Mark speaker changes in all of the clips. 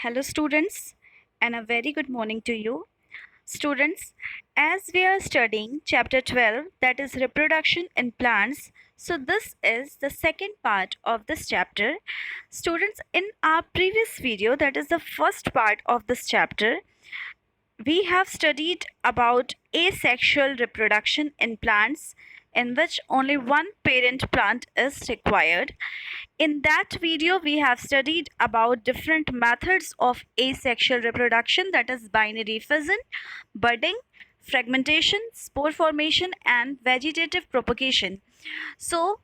Speaker 1: Hello, students, and a very good morning to you. Students, as we are studying Chapter 12, that is Reproduction in Plants, so this is the second part of this chapter. Students, in our previous video, that is the first part of this chapter, we have studied about asexual reproduction in plants in which only one parent plant is required. In that video, we have studied about different methods of asexual reproduction, that is binary fission, budding, fragmentation, spore formation, and vegetative propagation. So,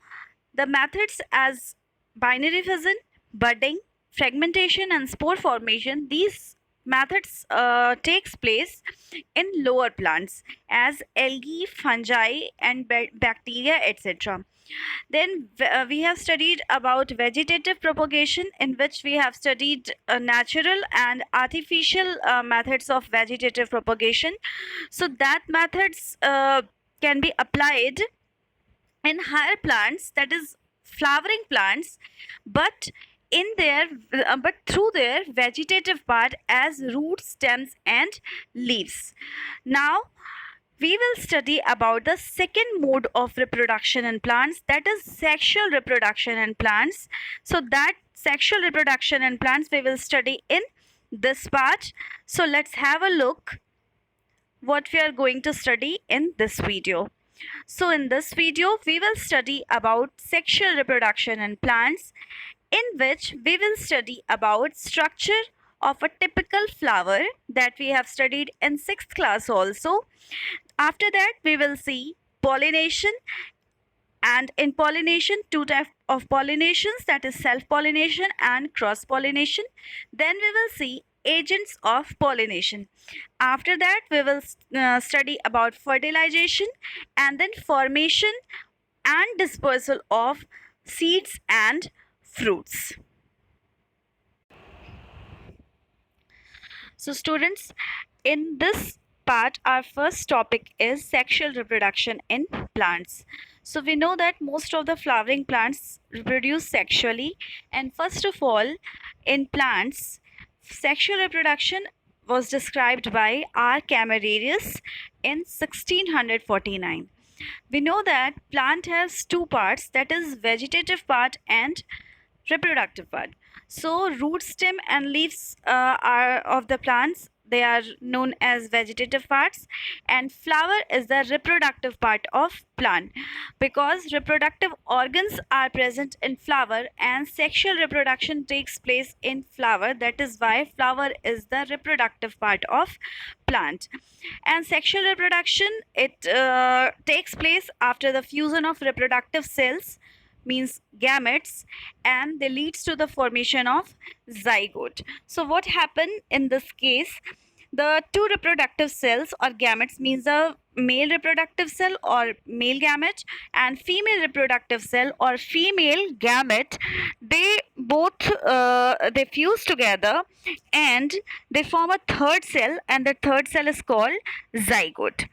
Speaker 1: the methods as binary fission, budding, fragmentation, and spore formation, these methods takes place in lower plants as algae, fungi, and bacteria, etc. Then we have studied about vegetative propagation, in which we have studied natural and artificial methods of vegetative propagation. So that methods can be applied in higher plants, that is flowering plants, but in their but through their vegetative part as roots, stems, and leaves. Now we will study about the second mode of reproduction in plants, that is sexual reproduction in plants. So that sexual reproduction in plants we will study in this part. So let's have a look what we are going to study in this video. So in this video we will study about sexual reproduction in plants, in which we will study about structure of a typical flower that we have studied in 6th class also. After that, we will see pollination, and in pollination, two types of pollinations, that is self-pollination and cross-pollination. Then we will see agents of pollination. After that, we will study about fertilization, and then formation and dispersal of seeds and fruits. So students, in this part, our first topic is sexual reproduction in plants. So we know that most of the flowering plants reproduce sexually, and first of all, in plants, sexual reproduction was described by R. Camerarius in 1649. We know that plant has two parts, that is vegetative part and reproductive part. So root, stem, and leaves are of the plants, they are known as vegetative parts, and flower is the reproductive part of plant, because reproductive organs are present in flower and sexual reproduction takes place in flower. That is why flower is the reproductive part of plant. And sexual reproduction, it takes place after the fusion of reproductive cells, means gametes, and they leads to the formation of zygote. So what happened in this case, the two reproductive cells or gametes, means a male reproductive cell or male gamete and female reproductive cell or female gamete, they both they fuse together and they form a third cell, and the third cell is called zygote.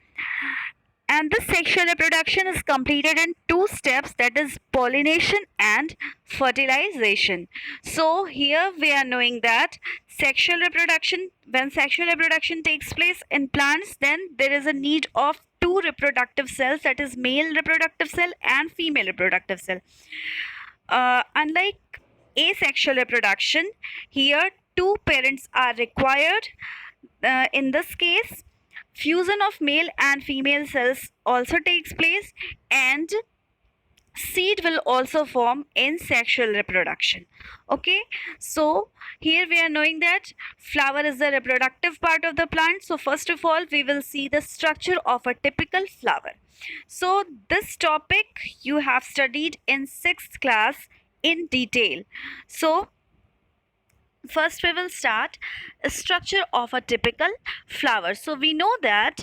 Speaker 1: And this sexual reproduction is completed in two steps, that is pollination and fertilization. So here we are knowing that sexual reproduction, when sexual reproduction takes place in plants, then there is a need of two reproductive cells, that is male reproductive cell and female reproductive cell. Unlike asexual reproduction, here two parents are required. In this case, fusion of male and female cells also takes place, and seed will also form in sexual reproduction. Okay, so here we are knowing that flower is the reproductive part of the plant. So first of all, we will see the structure of a typical flower. So this topic you have studied in 6th class in detail. So first we will start a structure of a typical flower. So we know that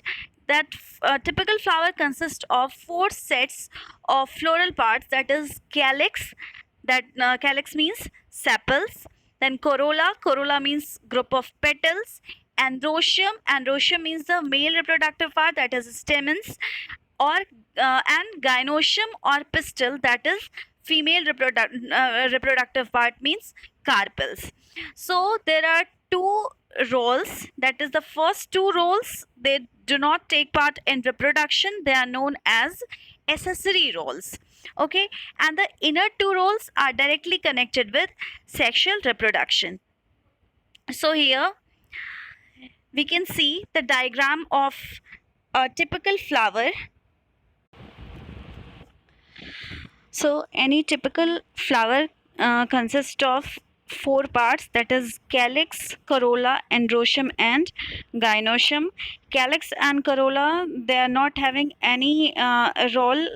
Speaker 1: typical flower consists of four sets of floral parts, that is calyx, that calyx means sepals, then corolla means group of petals, and roscium means the male reproductive part, that is stamens, or and gynoecium or pistil, that is female reproductive part, means carpels. So there are two roles, that is the first two roles, they do not take part in reproduction. They are known as accessory roles. Okay, and the inner two roles are directly connected with sexual reproduction. So here we can see the diagram of a typical flower. So any typical flower consists of four parts, that is calyx, corolla, androecium and gynoecium. Calyx and corolla, they are not having any role.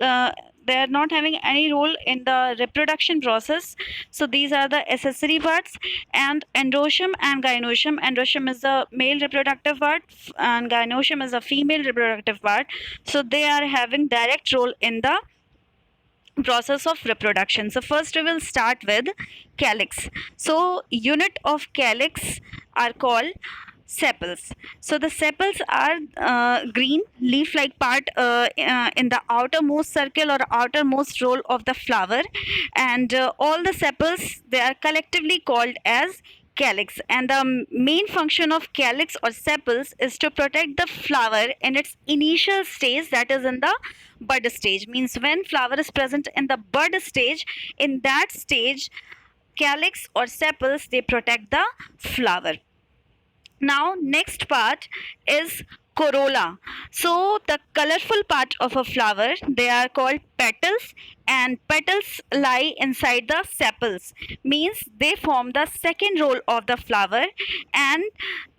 Speaker 1: They are not having any role in the reproduction process. So these are the accessory parts. And androecium and gynoecium. Androecium is the male reproductive part and gynoecium is a female reproductive part. So they are having direct role in the process of reproduction. So first we will start with calyx. So unit of calyx are called sepals. So the sepals are green leaf-like part in the outermost circle or outermost roll of the flower, and all the sepals, they are collectively called as calyx. And the main function of calyx or sepals is to protect the flower in its initial stage, that is in the bud stage. Means when flower is present in the bud stage, in that stage calyx or sepals, they protect the flower. Now next part is corolla. So the colorful part of a flower, they are called petals, and petals lie inside the sepals, means they form the second roll of the flower, and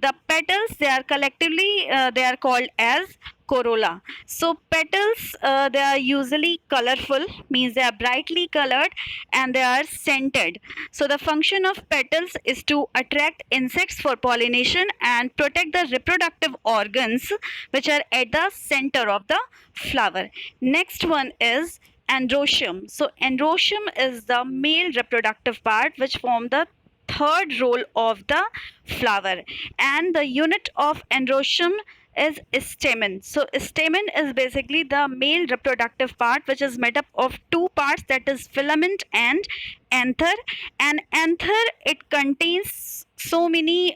Speaker 1: the petals, they are collectively they are called as corolla. So petals, they are usually colorful, means they are brightly colored and they are scented. So the function of petals is to attract insects for pollination and protect the reproductive organs which are at the center of the flower. Next one is androecium. So androecium is the male reproductive part which form the third roll of the flower, and the unit of androecium is stamen. So stamen is basically the male reproductive part which is made up of two parts, that is filament and anther. And anther, it contains so many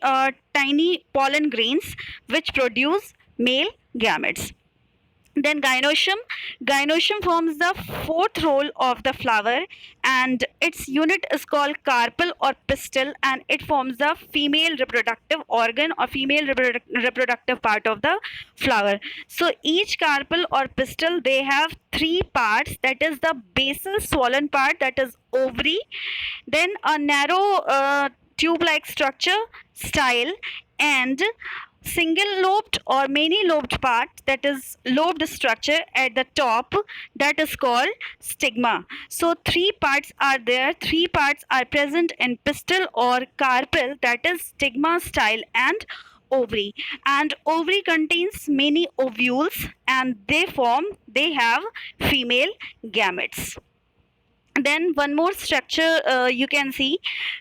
Speaker 1: tiny pollen grains which produce male gametes. Then gynoecium forms the fourth roll of the flower, and its unit is called carpel or pistil, and it forms the female reproductive organ or female reproductive part of the flower. So each carpel or pistil, they have three parts, that is the basal swollen part, that is ovary, then a narrow tube-like structure, style, and single lobed or many lobed part, that is lobed structure at the top, that is called stigma. So three parts are there, three parts are present in pistil or carpel, that is stigma, style and ovary. And ovary contains many ovules and they have female gametes. Then one more structure you can see,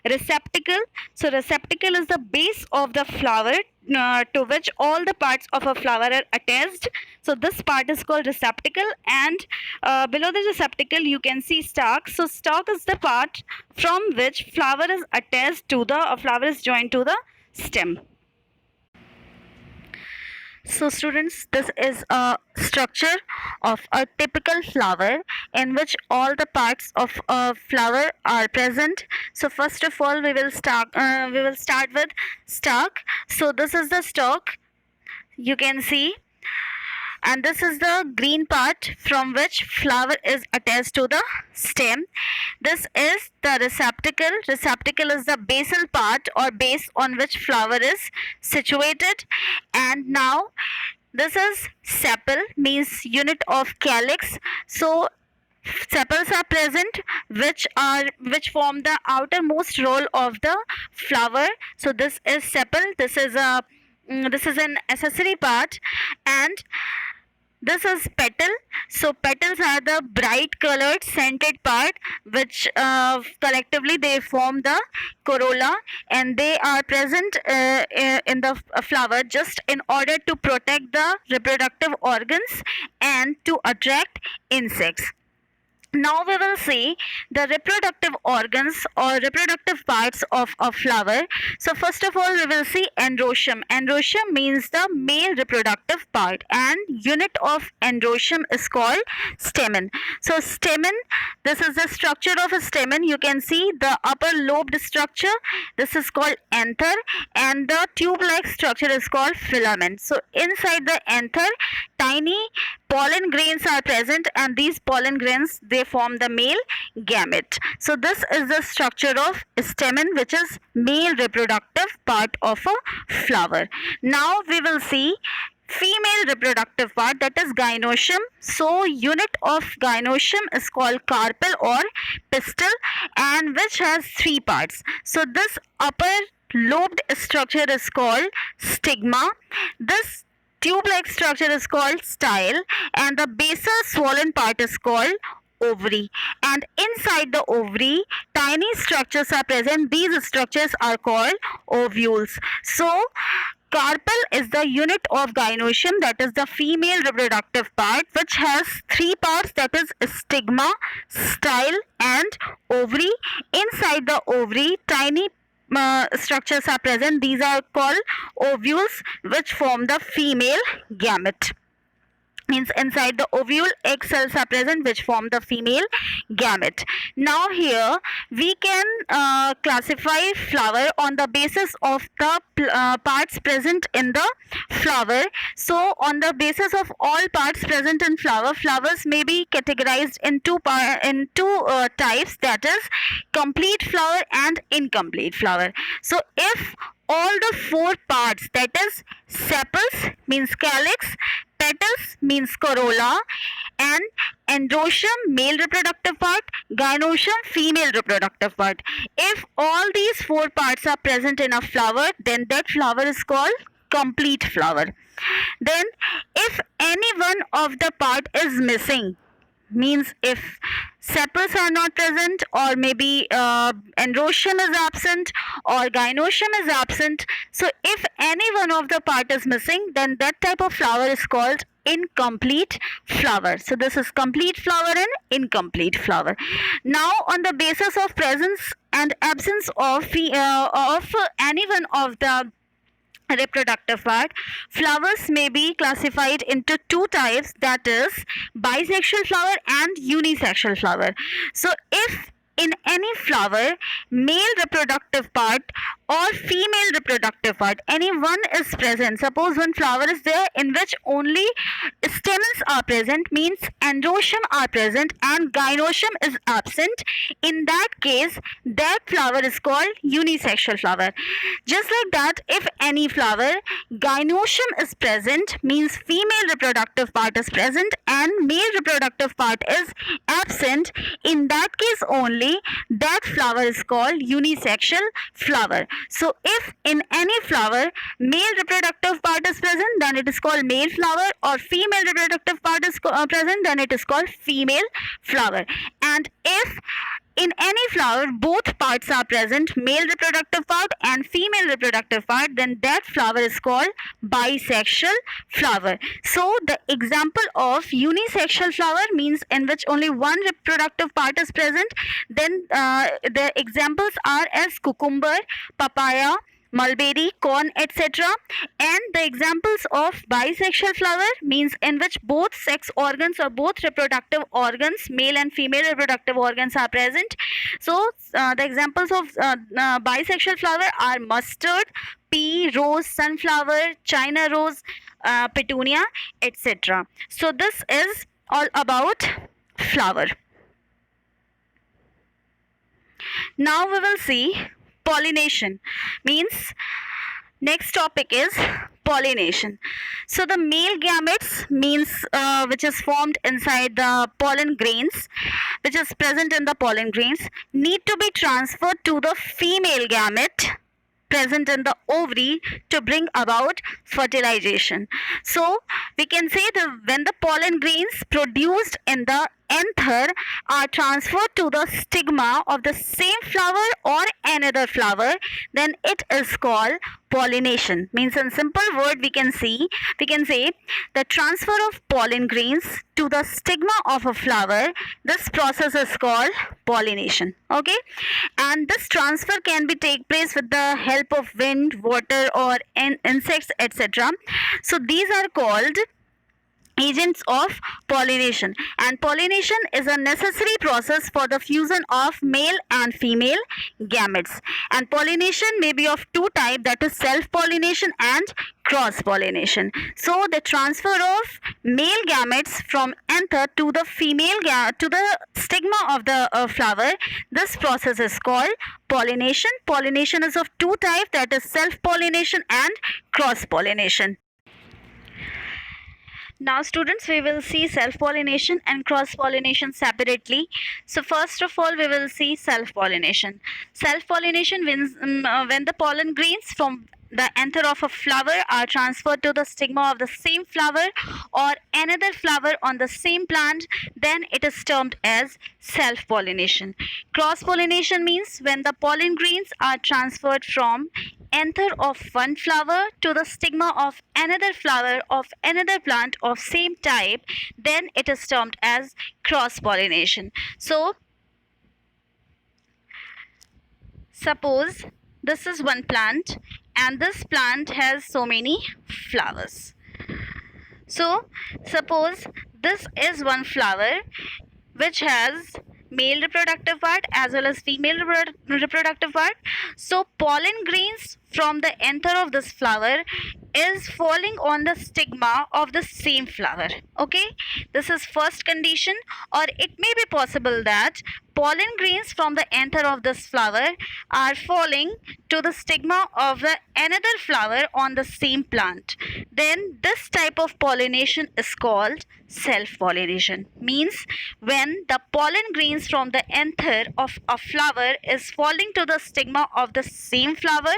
Speaker 1: receptacle. So receptacle is the base of the flower to which all the parts of a flower are attached. So this part is called receptacle, and below the receptacle you can see stalk. So stalk is the part from which flower is attached to the flower is joined to the stem. So students, this is a structure of a typical flower in which all the parts of a flower are present. So first of all, we will start with stalk. So this is the stalk, you can see, and this is the green part from which flower is attached to the stem. This is the receptacle. Receptacle is the basal part or base on which flower is situated. And now this is sepal, means unit of calyx. So sepals are present which form the outermost roll of the flower. So this is sepal. This is an accessory part, and this is petal. So petals are the bright colored scented part which collectively they form the corolla, and they are present in the flower just in order to protect the reproductive organs and to attract insects. Now we will see the reproductive organs or reproductive parts of a flower. So first of all we will see androecium. Androecium means the male reproductive part, and unit of androecium is called stamen. So stamen, this is the structure of a stamen. You can see the upper lobed structure, this is called anther, and the tube like structure is called filament. So inside the anther, tiny pollen grains are present, and these pollen grains, they form the male gamete. So this is the structure of stamen, which is male reproductive part of a flower. Now we will see female reproductive part, that is gynoecium. So unit of gynoecium is called carpel or pistil, and which has three parts. So this upper lobed structure is called stigma. This tube-like structure is called style, and the basal swollen part is called ovary. And inside the ovary, tiny structures are present. These structures are called ovules. So carpel is the unit of gynoecium, that is the female reproductive part, which has three parts, that is stigma, style, and ovary. Inside the ovary, tiny structures are present. These are called ovules, which form the female gamete. Means inside the ovule, egg cells are present, which form the female gamete. Now here we can classify flower on the basis of the parts present in the flower. So on the basis of all parts present in flower, flowers may be categorized in two types, that is complete flower and incomplete flower. So if all the four parts, that is sepals means calyx, petals means corolla, and androecium male reproductive part, gynoecium female reproductive part, if all these four parts are present in a flower, then that flower is called complete flower. Then if any one of the part is missing, means if sepals are not present, or maybe androecium is absent, or gynoecium is absent, so if any one of the part is missing, then that type of flower is called incomplete flower. So this is complete flower and incomplete flower. Now on the basis of presence and absence of any one of the reproductive part, flowers may be classified into two types, that is bisexual flower and unisexual flower. So if in any flower, male reproductive part or female reproductive part, any one is present, suppose one flower is there in which only stamens are present, means androecium are present and gynoecium is absent, in that case that flower is called unisexual flower. Just like that, if any flower gynoecium is present, means female reproductive part is present and male reproductive part is absent, in that case only that flower is called unisexual flower. So if in any flower male reproductive part is present, then it is called male flower, or female reproductive part is present, then it is called female flower. And if in any flower both parts are present, male reproductive part and female reproductive part, then that flower is called bisexual flower. So the example of unisexual flower means in which only one reproductive part is present. Then the examples are as cucumber, papaya, mulberry, corn, etc. And the examples of bisexual flower means in which both sex organs or both reproductive organs, male and female reproductive organs, are present. So the examples of bisexual flower are mustard, pea, rose, sunflower, china rose, petunia, etc. So this is all about flower. Now we will see pollination. Means next topic is pollination. So the male gametes means which is formed inside the pollen grains, which is present in the pollen grains, need to be transferred to the female gamete present in the ovary to bring about fertilization. So we can say that when the pollen grains produced in the anther are transferred to the stigma of the same flower or another flower, then it is called pollination. Means in simple word we can say the transfer of pollen grains to the stigma of a flower. This process is called pollination. Okay, and this transfer can be take place with the help of wind, water, or insects, etc. So these are called agents of pollination, and pollination is a necessary process for the fusion of male and female gametes. And pollination may be of two types, that is self pollination and cross pollination. So the transfer of male gametes from anther to the to the stigma of the flower, this process is called pollination. Pollination is of two types, that is self pollination and cross pollination. Now students, we will see self-pollination and cross-pollination separately. So first of all, we will see self-pollination. Self-pollination when the pollen grains from the anther of a flower are transferred to the stigma of the same flower or another flower on the same plant, then it is termed as self-pollination. Cross-pollination means when the pollen grains are transferred from anther of one flower to the stigma of another flower of another plant of same type, then it is termed as cross pollination. So suppose this is one plant and this plant has so many flowers. So suppose this is one flower which has male reproductive part as well as female reproductive part. So pollen grains from the anther of this flower is falling on the stigma of the same flower. Okay, this is first condition. Or it may be possible that pollen grains from the anther of this flower are falling to the stigma of the another flower on the same plant. Then this type of pollination is called self-pollination. Means when the pollen grains from the anther of a flower is falling to the stigma of the same flower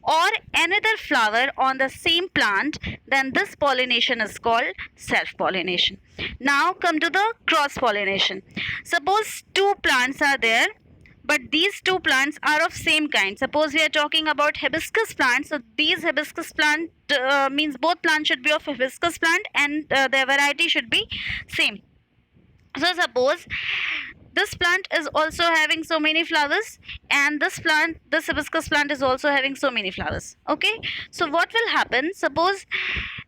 Speaker 1: or another flower on the same plant, then this pollination is called self-pollination. Now come to the cross-pollination. Suppose two plants are there, but these two plants are of same kind. Suppose we are talking about hibiscus plants. So these hibiscus plant means both plants should be of hibiscus plant and their variety should be same. So suppose this plant is also having so many flowers and this hibiscus plant is also having so many flowers. Okay, so what will happen? Suppose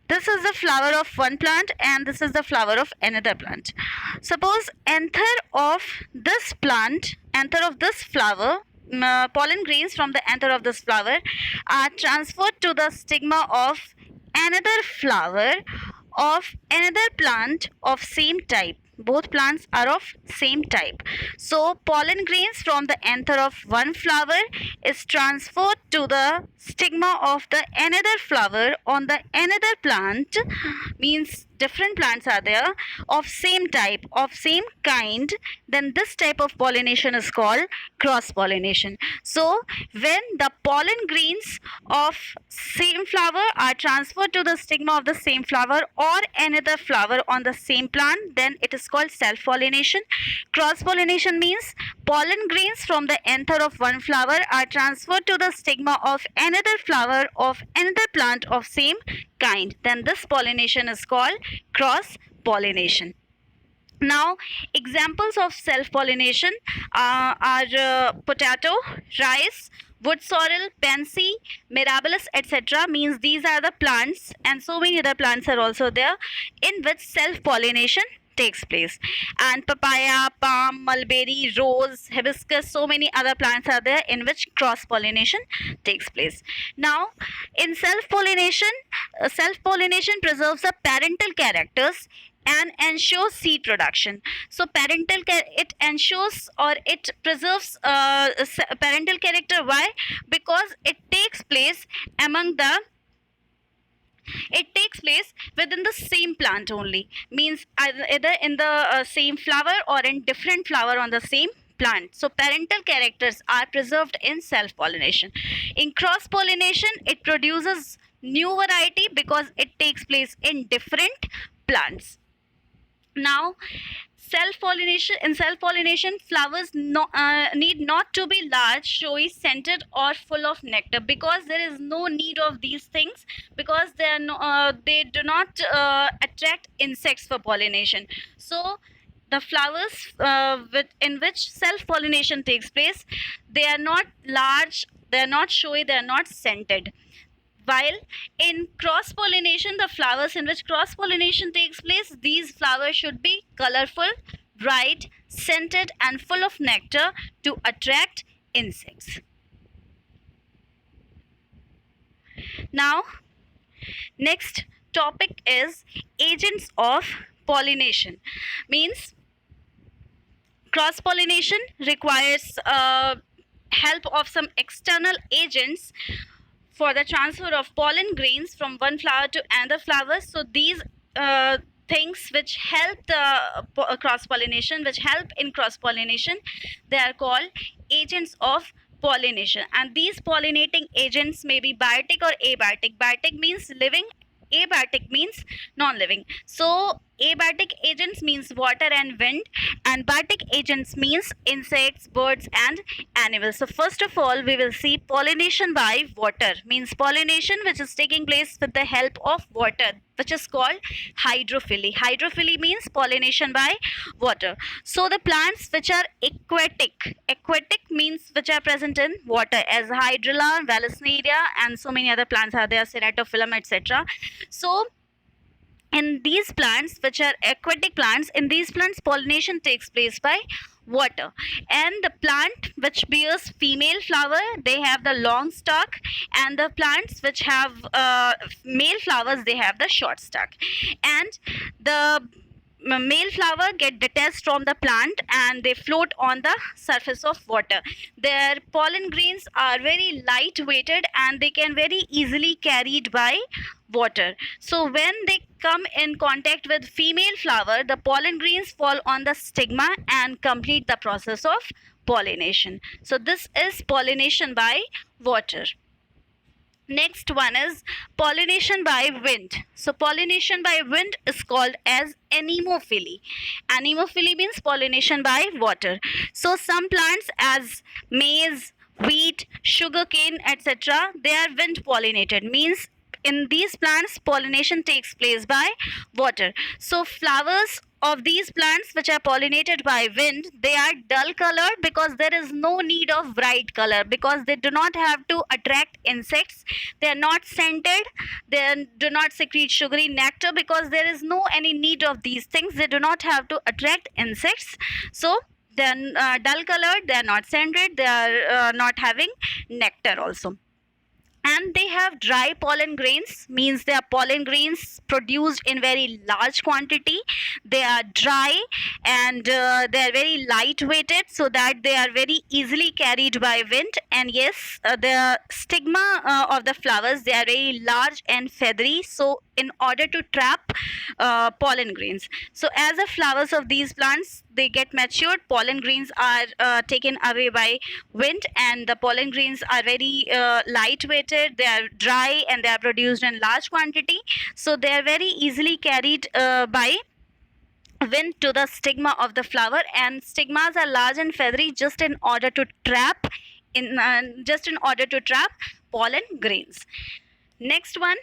Speaker 1: this is the flower of one plant and this is the flower of another plant. Suppose anther of this flower, pollen grains from the anther of this flower are transferred to the stigma of another flower of another plant of same type. Both plants are of same type. So pollen grains from the anther of one flower is transferred to the stigma of the another flower on the another plant. Means different plants are there of same type, of same kind, then this type of pollination is called cross pollination. So when the pollen grains of same flower are transferred to the stigma of the same flower or another flower on the same plant, then it is called self pollination. Cross pollination means pollen grains from the anther of one flower are transferred to the stigma of another flower of another plant of same kind, then this pollination is called cross pollination. Now examples of self pollination are potato, rice, wood sorrel, pansy, mirabilis, etc. Means these are the plants and so many other plants are also there in which self pollination takes place. And papaya, palm, mulberry, rose, hibiscus, so many other plants are there in which cross pollination takes place. Now in self pollination preserves the parental characters and ensures seed production. So it ensures or it preserves parental character. Why? Because it takes place within the same plant only. Means either in the same flower or in different flower on the same plant. So parental characters are preserved in self pollination. In cross pollination, it produces new variety because it takes place in different plants. Now self-pollination, flowers need not to be large, showy, scented, or full of nectar, because there is no need of these things, because they do not attract insects for pollination. So the flowers in which self-pollination takes place, they are not large, they are not showy, they are not scented. While in cross pollination, the flowers in which cross pollination takes place, these flowers should be colorful, bright, scented, and full of nectar to attract insects. Now, next topic is agents of pollination. Means cross pollination requires help of some external agents for the transfer of pollen grains from one flower to another flower. So these things which help the cross pollination, which help in cross pollination, they are called agents of pollination. And these pollinating agents may be biotic or abiotic. Biotic means living, abiotic means non-living. So abiotic agents means water and wind, and biotic agents means insects, birds, and animals. So first of all, we will see pollination by water. Means pollination which is taking place with the help of water, which is called hydrophily. Hydrophily means pollination by water. So the plants which are aquatic means which are present in water, as hydrilla, vallisneria, and so many other plants are there, ceratophyllum, etc. So in these plants which are aquatic plants, in these plants pollination takes place by water. And the plant which bears female flower, they have the long stalk, and the plants which have male flowers, they have the short stalk. And the male flower get detached from the plant and they float on the surface of water. Their pollen grains are very light weighted and they can very easily carried by water. So when they come in contact with female flower, the pollen grains fall on the stigma and complete the process of pollination. So this is pollination by water. Next one is pollination by wind. So pollination by wind is called as anemophily. Anemophily means pollination by water. So some plants as maize, wheat, sugarcane, etc., they are wind pollinated. Means in these plants pollination takes place by water. So flowers of these plants which are pollinated by wind, they are dull colored because there is no need of bright color, because they do not have to attract insects. They are not scented, they do not secrete sugary nectar, because there is no any need of these things. They do not have to attract insects. So they are dull colored, they are not scented, they are not having nectar also. And they have dry pollen grains, means they are pollen grains produced in very large quantity. They are dry and they are very light weighted, so that they are very easily carried by wind. And yes, the stigma of the flowers, they are very large and feathery, so in order to trap pollen grains. So as the flowers of these plants, they get matured, pollen grains are taken away by wind, and the pollen grains are very light weighted, they are dry, and they are produced in large quantity, so they are very easily carried by wind to the stigma of the flower. And stigmas are large and feathery just in order to trap pollen grains. Next one,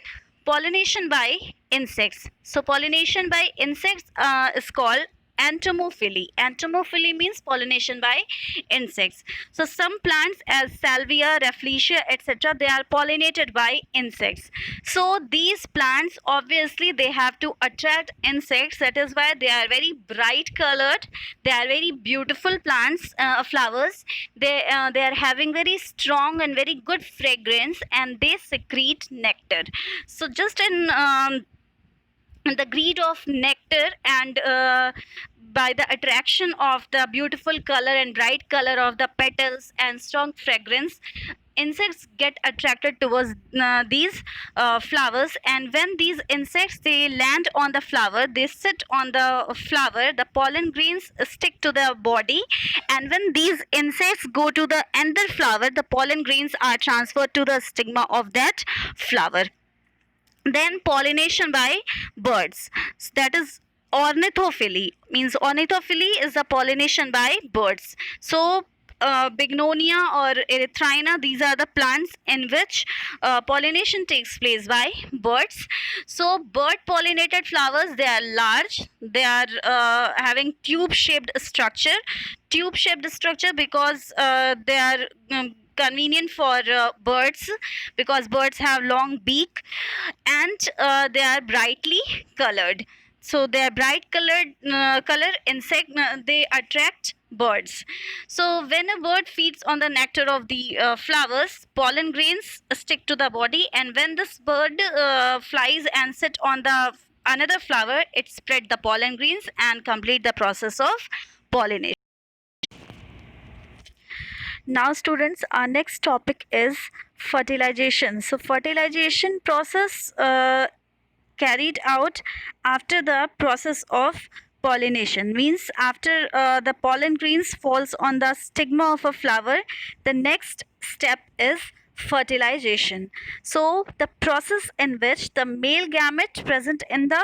Speaker 1: pollination by insects. So pollination by insects is called entomophily. Entomophily means pollination by insects. So some plants as salvia, rafflesia, etc., they are pollinated by insects. So these plants, obviously they have to attract insects. That is why they are very bright colored, they are very beautiful plants, flowers. They are having very strong and very good fragrance, and they secrete nectar. So just in the greed of nectar, and by the attraction of the beautiful color and bright color of the petals and strong fragrance, insects get attracted towards these flowers. And when these insects, they land on the flower, they sit on the flower, the pollen grains stick to the body, and when these insects go to the another flower, the pollen grains are transferred to the stigma of that flower. Then pollination by birds. So that is ornithophily. Means ornithophily is the pollination by birds. So bignonia or erythrina, these are the plants in which pollination takes place by birds. So bird pollinated flowers, they are large, they are having tube shaped structure because they are convenient for birds, because birds have long beak, and they are brightly colored. So they are bright colored color insect, they attract birds. So when a bird feeds on the nectar of the flowers, pollen grains stick to the body, and when this bird flies and sit on the another flower, it spread the pollen grains and complete the process of pollination. Now students, our next topic is fertilization. So fertilization process carried out after the process of pollination, means after the pollen grains falls on the stigma of a flower, the next step is fertilization. So the process in which the male gamete present in the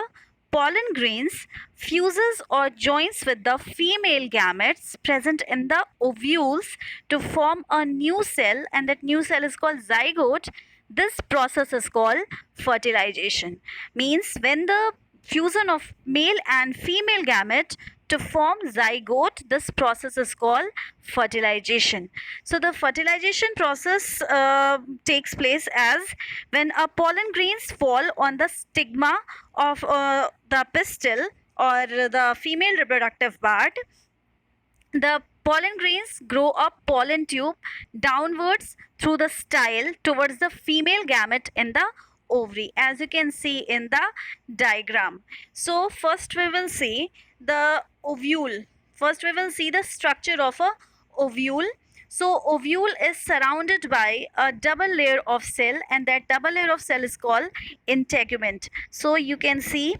Speaker 1: pollen grains fuses or joins with the female gametes present in the ovules to form a new cell, and that new cell is called zygote. This process is called fertilization. Means when the fusion of male and female gamete to form zygote, this process is called fertilization. So the fertilization process takes place as when a pollen grains fall on the stigma of the pistil or the female reproductive part. The pollen grains grow up pollen tube downwards through the style towards the female gamete in the ovary, as you can see in the diagram. So first we will see the ovule. First we will see the structure of a ovule. So ovule is surrounded by a double layer of cell, and that double layer of cell is called integument. So you can see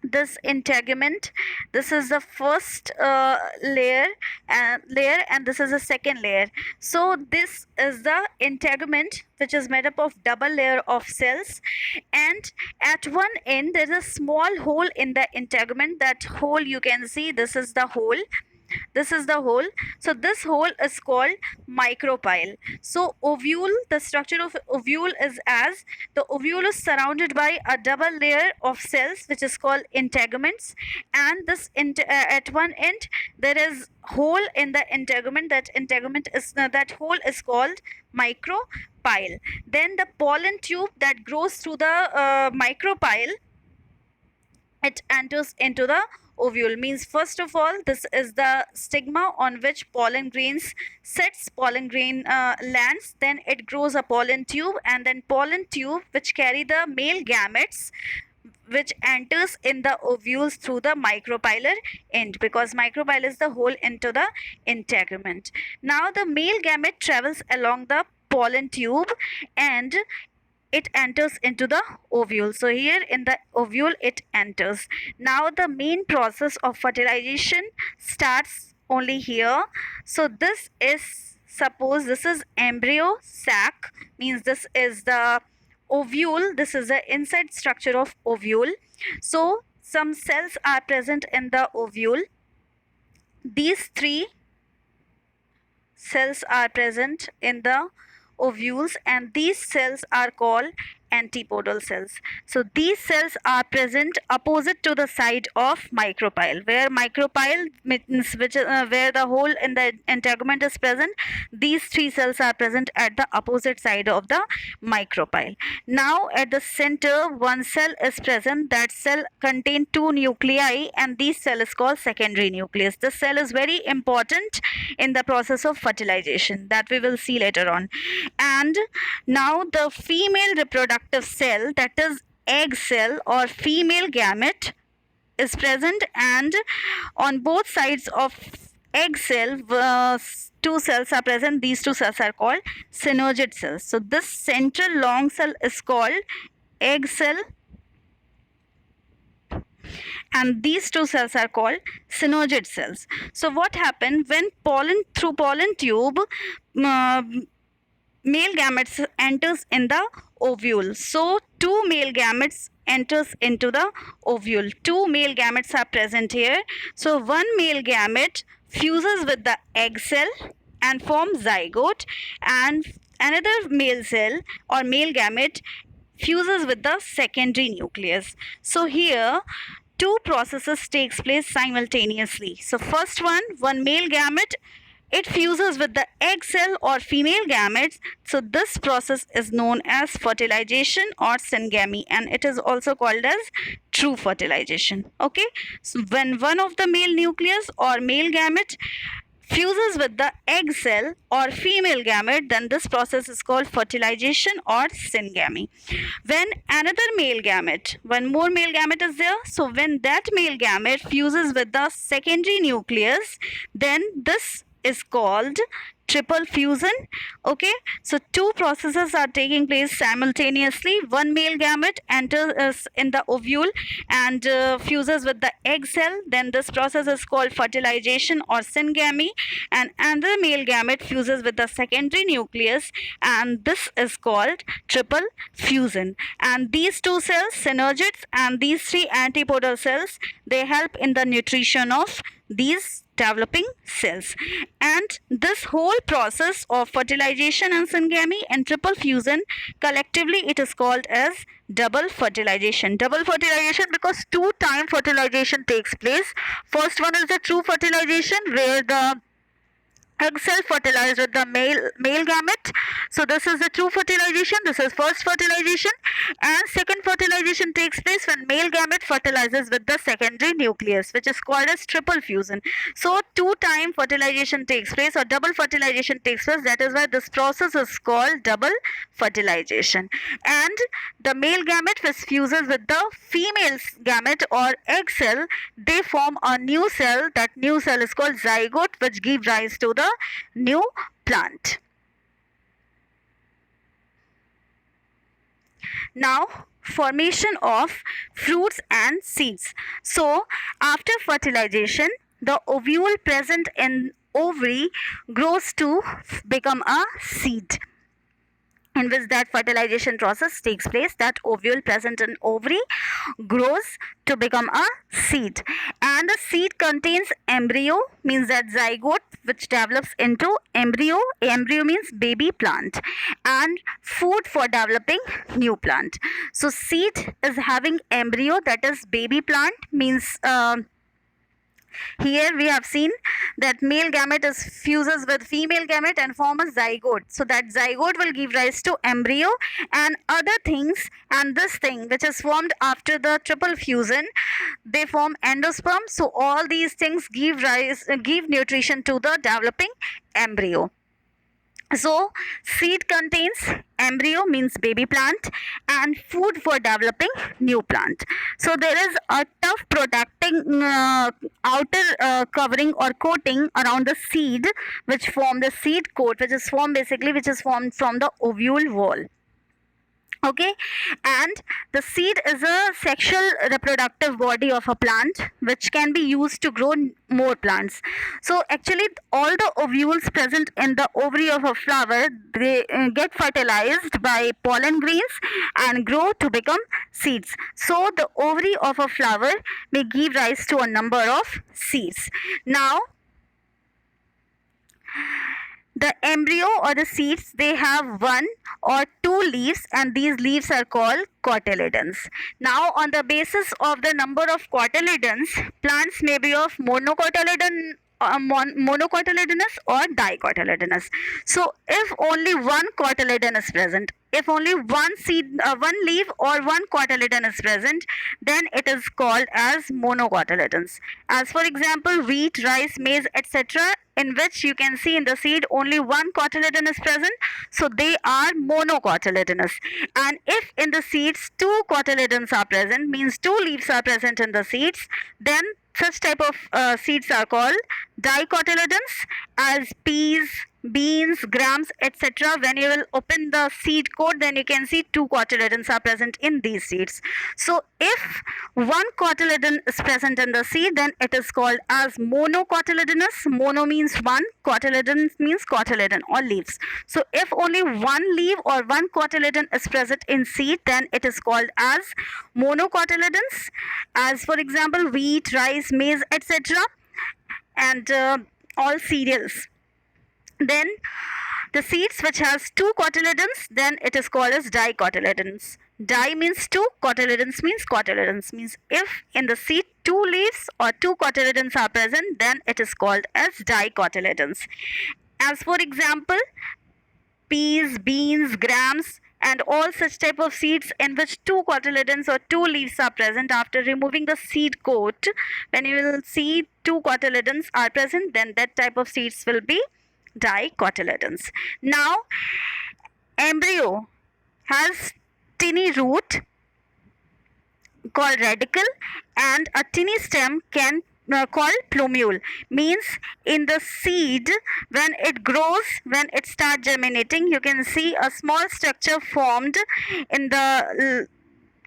Speaker 1: this integument. This is the first layer and this is the second layer. So this is the integument, which is made up of double layer of cells, and at one end there is a small hole in the integument. That hole you can see, this is the hole. This is the hole. So this hole is called micropyle. So ovule, the structure of ovule is as the ovule is surrounded by a double layer of cells, which is called integuments, and this at one end there is hole in the integument. That integument is that hole is called micropyle. Then the pollen tube that grows through the micropyle, it enters into the ovule. Means first of all, this is the stigma on which pollen grains sets, pollen grain lands, then it grows a pollen tube, and then pollen tube which carry the male gametes, which enters in the ovules through the micropylar end, because micropyle is the hole into the integument. Now the male gamete travels along the pollen tube and it enters into the ovule. So here in the ovule it enters. Now the main process of fertilization starts only here. So this is, suppose this is embryo sac, means this is the ovule, this is the inside structure of ovule. So some cells are present in the ovule. These three cells are present in the ovules, and these cells are called antipodal cells. So these cells are present opposite to the side of micropyle, where micropyle means which where the hole in the integument is present. These three cells are present at the opposite side of the micropyle. Now at the center one cell is present. That cell contains two nuclei, and this cell is called secondary nucleus. This cell is very important in the process of fertilization, that we will see later on. And now the female reproductive cell, that is egg cell or female gamete, is present, and on both sides of egg cell two cells are present. These two cells are called synergid cells. So this central long cell is called egg cell, and these two cells are called synergid cells. So what happened when through pollen tube male gametes enters in the ovule? So two male gametes enters into the ovule. Two male gametes are present here. So one male gamete fuses with the egg cell and forms zygote, and another male cell or male gamete fuses with the secondary nucleus. So here two processes takes place simultaneously. So first one male gamete, it fuses with the egg cell or female gametes. So this process is known as fertilization or syngamy, and it is also called as true fertilization. Okay, so when one of the male nucleus or male gamete fuses with the egg cell or female gamete, then this process is called fertilization or syngamy. When another male gamete, one more male gamete is there, so when that male gamete fuses with the secondary nucleus, then this is called triple fusion. Okay, so two processes are taking place simultaneously. One male gamete enters in the ovule and fuses with the egg cell, then this process is called fertilization or syngamy, and another male gamete fuses with the secondary nucleus, and this is called triple fusion. And these two cells, synergids, and these three antipodal cells, they help in the nutrition of these developing cells. And this whole process of fertilization and syngamy and triple fusion, collectively it is called as double fertilization. Double fertilization because two time fertilization takes place. First one is the true fertilization, where the egg cell fertilized with the male gamete. So this is the true fertilization. This is first fertilization. And second fertilization takes place when male gamete fertilizes with the secondary nucleus, which is called as triple fusion. So two time fertilization takes place or double fertilization takes place. That is why this process is called double fertilization. And the male gamete which fuses with the female gamete or egg cell, they form a new cell. That new cell is called zygote, which gives rise to the new plant. Now, formation of fruits and seeds. So, after fertilization, the ovule present in ovary grows to become a seed, in which that fertilization process takes place. That ovule present in ovary grows to become a seed, and the seed contains embryo, means that zygote which develops into embryo. Embryo means baby plant, and food for developing new plant. So seed is having embryo, that is baby plant, means here we have seen that male gamete is fuses with female gamete and form a zygote. So that zygote will give rise to embryo and other things, and this thing which is formed after the triple fusion, they form endosperm. So all these things give nutrition to the developing embryo. So seed contains embryo, means baby plant, and food for developing new plant. So there is a tough protecting outer covering or coating around the seed, which form the seed coat, which is formed from the ovule wall. Okay, and the seed is a sexual reproductive body of a plant which can be used to grow more plants. So actually all the ovules present in the ovary of a flower, they get fertilized by pollen grains and grow to become seeds. So the ovary of a flower may give rise to a number of seeds. Now the embryo or the seeds, they have one or two leaves, and these leaves are called cotyledons. Now on the basis of the number of cotyledons, plants may be of monocotyledonous or dicotyledonous. So if only one cotyledon is present, if only one leaf or one cotyledon is present, then it is called as monocotyledons. As for example, wheat, rice, maize, etc., in which you can see in the seed only one cotyledon is present, so they are monocotyledonous. And if in the seeds two cotyledons are present, means two leaves are present in the seeds, then such type of seeds are called dicotyledons, as peas, beans, grams, etc. When you will open the seed coat, then you can see two cotyledons are present in these seeds. So if one cotyledon is present in the seed, then it is called as monocotyledonous. Mono means one, cotyledon means cotyledon or leaves. So if only one leaf or one cotyledon is present in seed, then it is called as monocotyledons. As for example, wheat, rice, maize, etc. and all cereals. Then the seeds which has two cotyledons, then it is called as dicotyledons. Di means two, cotyledons means cotyledons. Means if in the seed two leaves or two cotyledons are present, then it is called as dicotyledons. As for example, peas, beans, grams, and all such type of seeds in which two cotyledons or two leaves are present, after removing the seed coat, when you will see two cotyledons are present, then that type of seeds will be dicotyledons. Now, embryo has tiny root called radicle and a tiny stem called plumule. Means in the seed, when it grows, when it starts germinating, you can see a small structure formed in the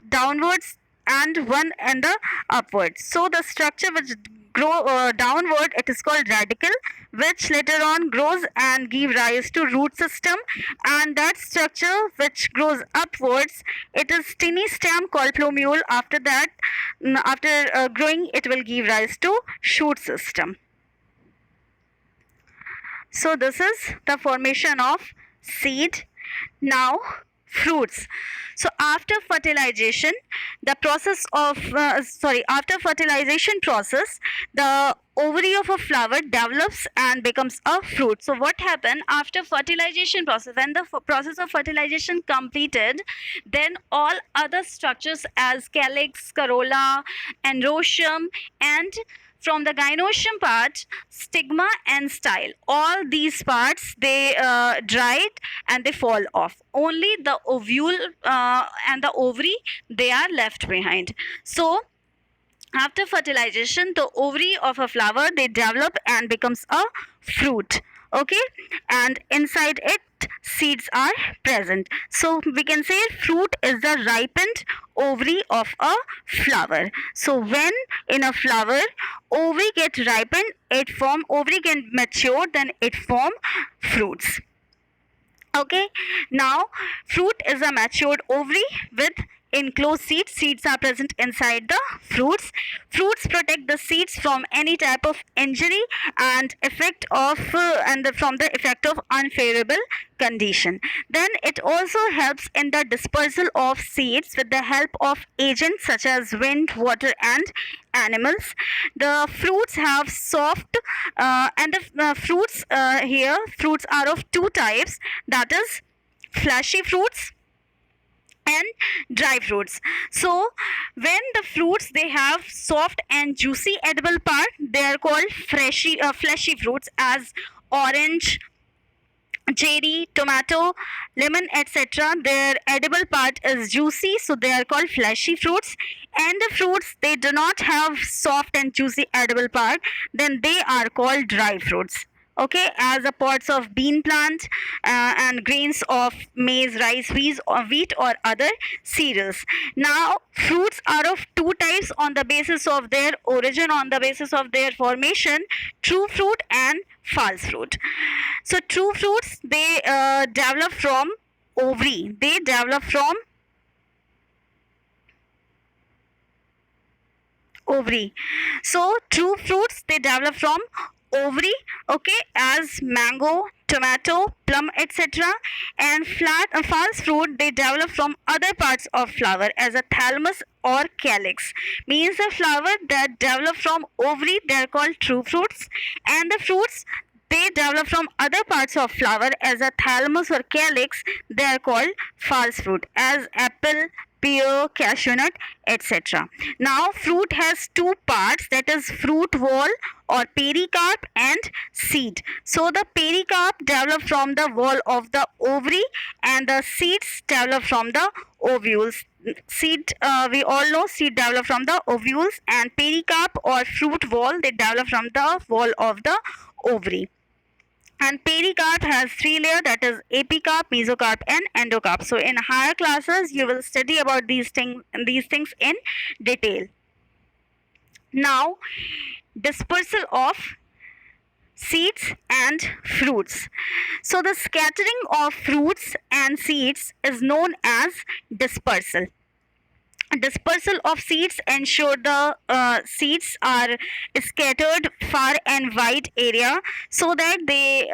Speaker 1: downwards and one in the upwards. So the structure which grow downward, it is called radicle, which later on grows and give rise to root system, and that structure which grows upwards, it is tiny stem called plumule. After that, after growing, it will give rise to shoot system. So this is the formation of seed. Now fruits. So after fertilization, the process of after fertilization process, the ovary of a flower develops and becomes a fruit. So what happened after fertilization process? When the process of fertilization completed, then all other structures as calyx, corolla, androecium, and from the gynoecium part, stigma and style, all these parts they dried and they fall off. Only the ovule and the ovary, they are left behind. So after fertilization, the ovary of a flower, they develop and becomes a fruit. Okay, and inside it seeds are present. So we can say fruit is the ripened ovary of a flower. So when in a flower ovary get ripened, it form ovary get mature, then it form fruits. Okay, now fruit is a matured ovary with enclosed seeds. Seeds are present inside the fruits. Fruits protect the seeds from any type of injury and effect of from the effect of unfavorable condition. Then it also helps in the dispersal of seeds with the help of agents such as wind, water, and animals. The fruits have soft and the fruits here fruits are of two types, that is fleshy fruits and dry fruits. So when the fruits they have soft and juicy edible part, they are called fleshy fruits, as orange, cherry, tomato, lemon, etc. Their edible part is juicy, so they are called fleshy fruits. And the fruits they do not have soft and juicy edible part, then they are called dry fruits. Okay, as the pods of bean plant and grains of maize, rice, wheat or other cereals. Now fruits are of two types on the basis of their origin, on the basis of their formation: true fruit and false fruit. So true fruits they develop from ovary, they develop from ovary. So true fruits they develop from ovary, okay, as mango, tomato, plum, etc. And false fruit they develop from other parts of flower as a thalamus or calyx. Means the flower that develop from ovary they are called true fruits, and the fruits they develop from other parts of flower as a thalamus or calyx, they are called false fruit, as apple, pear, cashew nut, etc. Now fruit has two parts, that is fruit wall or pericarp and seed. So the pericarp develop from the wall of the ovary and the seeds develop from the ovules. Seed we all know seed develop from the ovules, and pericarp or fruit wall they develop from the wall of the ovary. And pericarp has three layers, that is epicarp, mesocarp, and endocarp. So in higher classes, you will study about these things in detail. Now, dispersal of seeds and fruits. So the scattering of fruits and seeds is known as dispersal. Dispersal of seeds ensure the seeds are scattered far and wide area so that they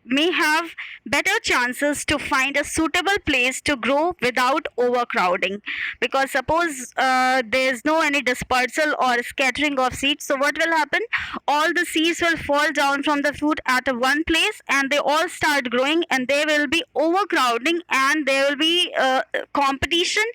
Speaker 1: may have better chances to find a suitable place to grow without overcrowding. Because suppose there is no any dispersal or scattering of seeds, so what will happen, all the seeds will fall down from the fruit at a one place and they all start growing, and there will be overcrowding and there will be competition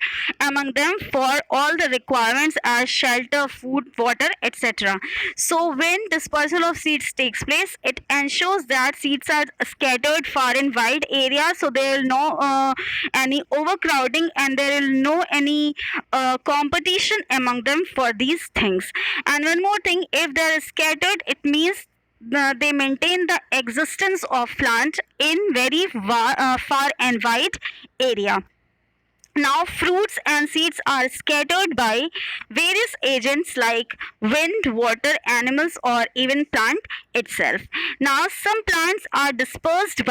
Speaker 1: among them for all the requirements as shelter, food, water, etc. So when dispersal of seeds takes place, it ensures that seeds are scattered far and wide area, so there will no any overcrowding and there will no any competition among them for these things. And one more thing, if they are scattered, it means they maintain the existence of plant in very far and wide area. Now, fruits and seeds are scattered by various agents like wind, water, animals, or even plant itself. Now, some seeds are dispersed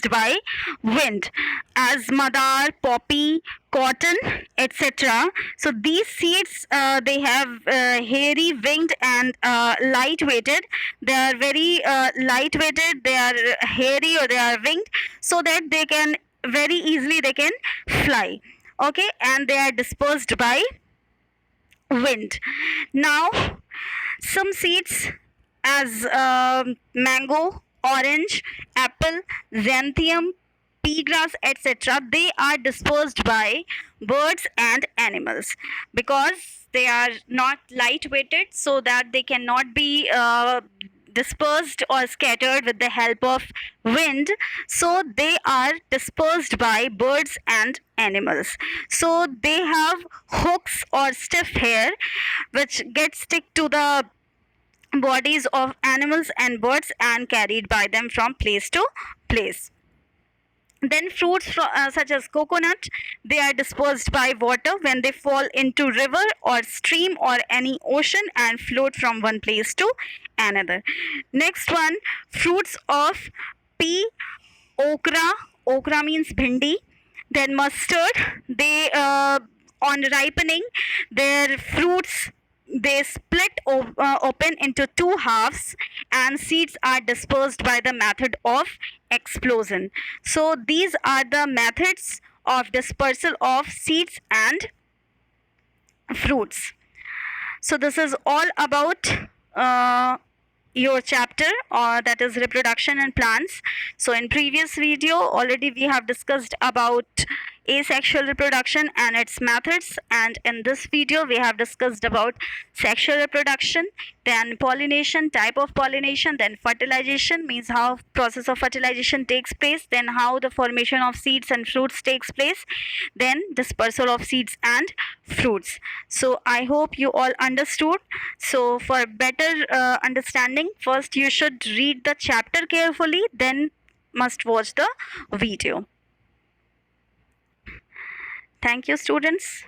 Speaker 1: by wind, as madar, poppy, cotton, etc. So these seeds they have hairy, winged, and light weighted. They are very light weighted. They are hairy or they are winged, so that they can very easily they can fly. Okay, and they are dispersed by wind. Now, some seeds as mango, orange, apple, xanthium, pea grass, etc., they are dispersed by birds and animals because they are not light weighted, so that they cannot be dispersed or scattered with the help of wind. So they are dispersed by birds and animals. So they have hooks or stiff hair which get stick to the bodies of animals and birds and carried by them from place to place. Then fruits such as coconut, they are dispersed by water when they fall into river or stream or any ocean and float from one place to another. Next one, fruits of pea, okra. Okra means bhindi. Then mustard, they on ripening, their fruits they split open into two halves and seeds are dispersed by the method of explosion. So these are the methods of dispersal of seeds and fruits. So this is all about your chapter, that is reproduction in plants. So in previous video already we have discussed about asexual reproduction and its methods, and in this video we have discussed about sexual reproduction, then pollination, type of pollination, then fertilization means how process of fertilization takes place, then how the formation of seeds and fruits takes place, then dispersal of seeds and fruits. So I hope you all understood. So for better understanding, first you should read the chapter carefully, then must watch the video. Thank you, students.